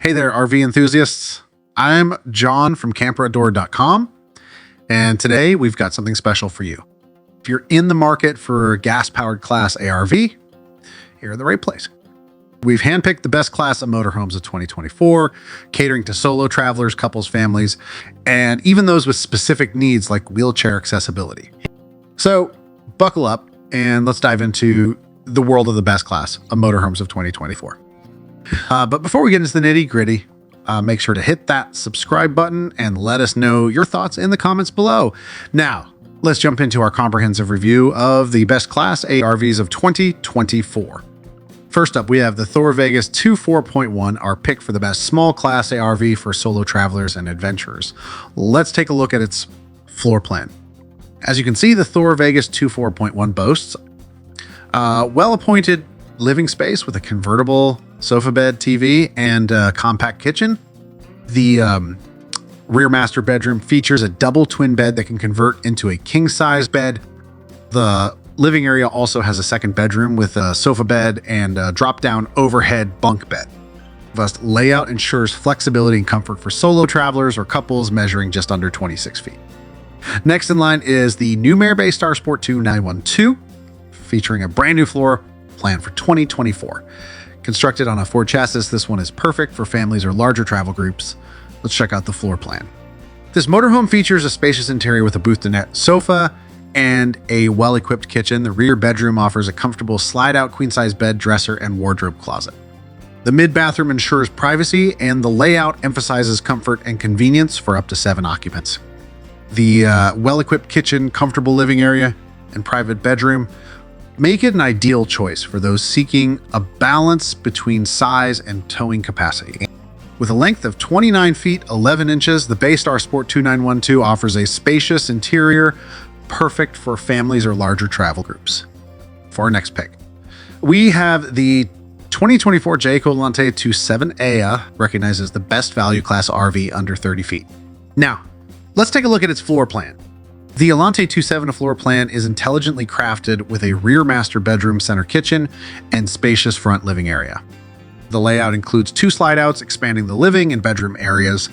Hey there, RV enthusiasts. I'm John from camperoutdoor.com, and today we've got something special for you. If you're in the market for gas-powered Class A RV, you're in the right place. We've handpicked the best Class A Motorhomes of 2024, catering to solo travelers, couples, families, and even those with specific needs like wheelchair accessibility. So buckle up and let's dive into the world of the best Class A Motorhomes of 2024. But before we get into the nitty-gritty, make sure to hit that subscribe button and let us know your thoughts in the comments below. Now, let's jump into our comprehensive review of the best Class A RVs of 2024. First up, we have the Thor Vegas 24.1, our pick for the best small Class A RV for solo travelers and adventurers. Let's take a look at its floor plan. As you can see, the Thor Vegas 24.1 boasts well-appointed living space with a convertible sofa bed, TV, and a compact kitchen. The rear master bedroom features a double twin bed that can convert into a king-size bed. The living area also has a second bedroom with a sofa bed and a drop-down overhead bunk bed. Thus, layout ensures flexibility and comfort for solo travelers or couples measuring just under 26 feet. Next in line is the Newmar Star Sport 2 912, featuring a brand new floor plan for 2024. Constructed on a Ford chassis, this one is perfect for families or larger travel groups. Let's check out the floor plan. This motorhome features a spacious interior with a booth-to-net sofa and a well-equipped kitchen. The rear bedroom offers a comfortable slide-out queen-size bed, dresser, and wardrobe closet. The mid-bathroom ensures privacy, and the layout emphasizes comfort and convenience for up to 7 occupants. The well-equipped kitchen, comfortable living area, and private bedroom make it an ideal choice for those seeking a balance between size and towing capacity. With a length of 29 feet 11 inches, the Star Sport 2912 offers a spacious interior perfect for families or larger travel groups. For our next pick, we have the 2024 Jayco Alante 27A, recognized as the best value class RV under 30 feet. Now, let's take a look at its floor plan. The Alante 27 floor plan is intelligently crafted with a rear master bedroom, center kitchen, and spacious front living area. The layout includes 2 slide-outs expanding the living and bedroom areas.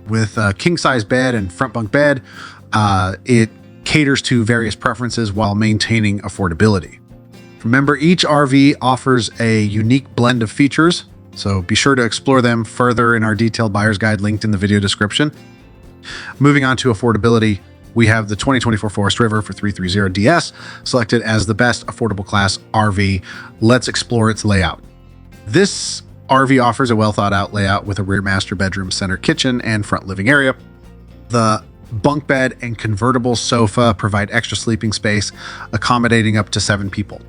With a king-size bed and front bunk bed, it caters to various preferences while maintaining affordability. Remember, each RV offers a unique blend of features, so be sure to explore them further in our detailed buyer's guide linked in the video description. Moving on to affordability, we have the 2024 Forest River for 330DS, selected as the best affordable class RV. Let's explore its layout. This RV offers a well-thought-out layout with a rear master bedroom, center kitchen, and front living area. The bunk bed and convertible sofa provide extra sleeping space, accommodating up to 7 people.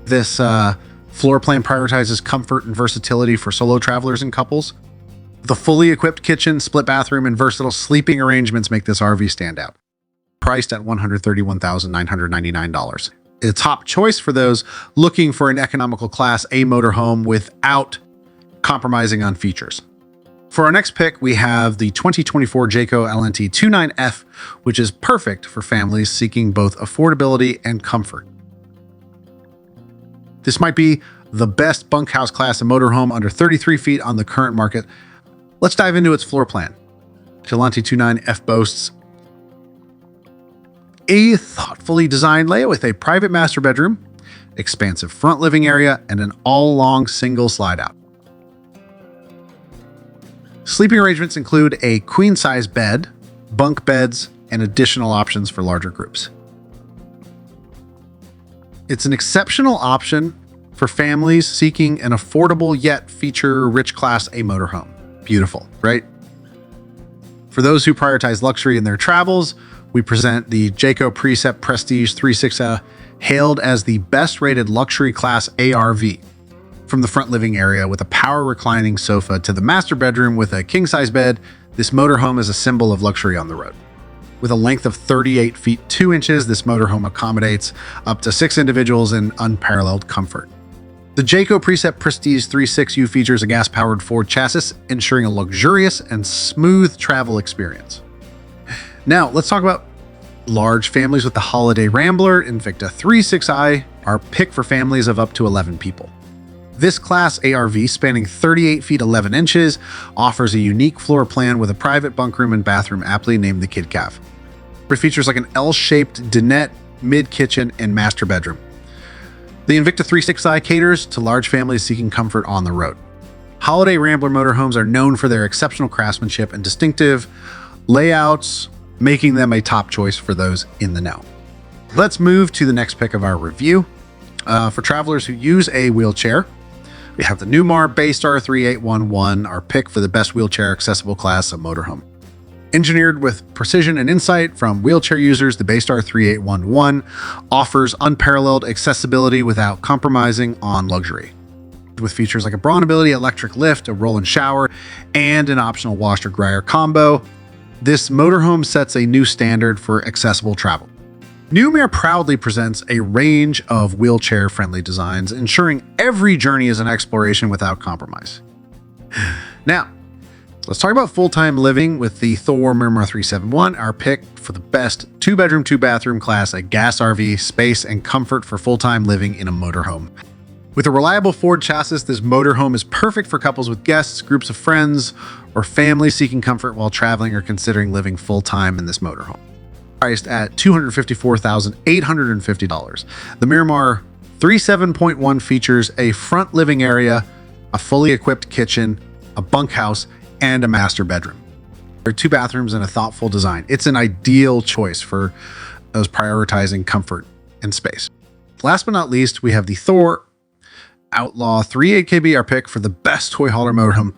This floor plan prioritizes comfort and versatility for solo travelers and couples. The fully equipped kitchen, split bathroom, and versatile sleeping arrangements make this RV stand out. Priced at $131,999. A top choice for those looking for an economical Class A motorhome without compromising on features. For our next pick, we have the 2024 Jayco Alante 29F, which is perfect for families seeking both affordability and comfort. This might be the best bunkhouse Class A motorhome under 33 feet on the current market. Let's dive into its floor plan. The Alante 29F boasts a thoughtfully designed layout with a private master bedroom, expansive front living area, and an all-along single slide-out. Sleeping arrangements include a queen-size bed, bunk beds, and additional options for larger groups. It's an exceptional option for families seeking an affordable yet feature-rich Class A motorhome. Beautiful, right? For those who prioritize luxury in their travels, we present the Jayco Precept Prestige 36A, hailed as the best-rated luxury Class A RV. From the front living area with a power reclining sofa to the master bedroom with a king-size bed, this motorhome is a symbol of luxury on the road. With a length of 38 feet 2 inches, this motorhome accommodates up to 6 individuals in unparalleled comfort. The Jayco Precept Prestige 36U features a gas-powered Ford chassis, ensuring a luxurious and smooth travel experience. Now, let's talk about large families with the holiday Rambler Invicta 36i, our pick for families of up to 11 people. This Class A RV, spanning 38 feet 11 inches, offers a unique floor plan with a private bunk room and bathroom aptly named the Kid Cav. It features like an L-shaped dinette, mid-kitchen, and master bedroom. The Invicta 360i caters to large families seeking comfort on the road. Holiday Rambler motorhomes are known for their exceptional craftsmanship and distinctive layouts, making them a top choice for those in the know. Let's move to the next pick of our review. For travelers who use a wheelchair, we have the Newmar Baystar 3811, our pick for the best wheelchair accessible Class A motorhome. Engineered with precision and insight from wheelchair users, the Baystar 3811 offers unparalleled accessibility without compromising on luxury. With features like a Brawnability electric lift, a roll and shower, and an optional washer dryer combo, this motorhome sets a new standard for accessible travel. Newmar proudly presents a range of wheelchair-friendly designs, ensuring every journey is an exploration without compromise. Now, let's talk about full-time living with the Thor Miramar 371, our pick for the best 2-bedroom, 2-bathroom Class A gas RV space and comfort for full-time living in a motorhome. With a reliable Ford chassis, this motorhome is perfect for couples with guests, groups of friends, or families seeking comfort while traveling or considering living full-time in this motorhome. Priced at $254,850. The Miramar 37.1 features a front living area, a fully equipped kitchen, a bunkhouse, and a master bedroom. There are 2 bathrooms and a thoughtful design. It's an ideal choice for those prioritizing comfort and space. Last but not least, we have the Thor Outlaw 38KB, our pick for the best toy hauler motorhome.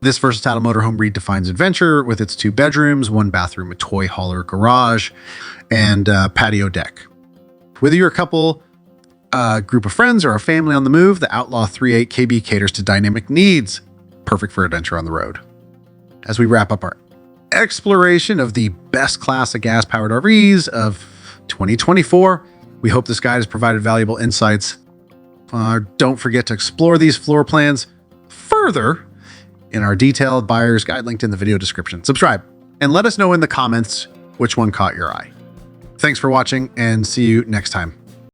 This versatile motorhome redefines adventure with its 2 bedrooms, 1 bathroom, a toy hauler garage, and patio deck. Whether you're a couple, group of friends, or a family on the move, the Outlaw 38KB caters to dynamic needs, perfect for adventure on the road. As we wrap up our exploration of the best Class A gas-powered RVs of 2024, we hope this guide has provided valuable insights. Don't forget to explore these floor plans further in our detailed buyer's guide linked in the video description. Subscribe and let us know in the comments which one caught your eye. Thanks for watching and see you next time.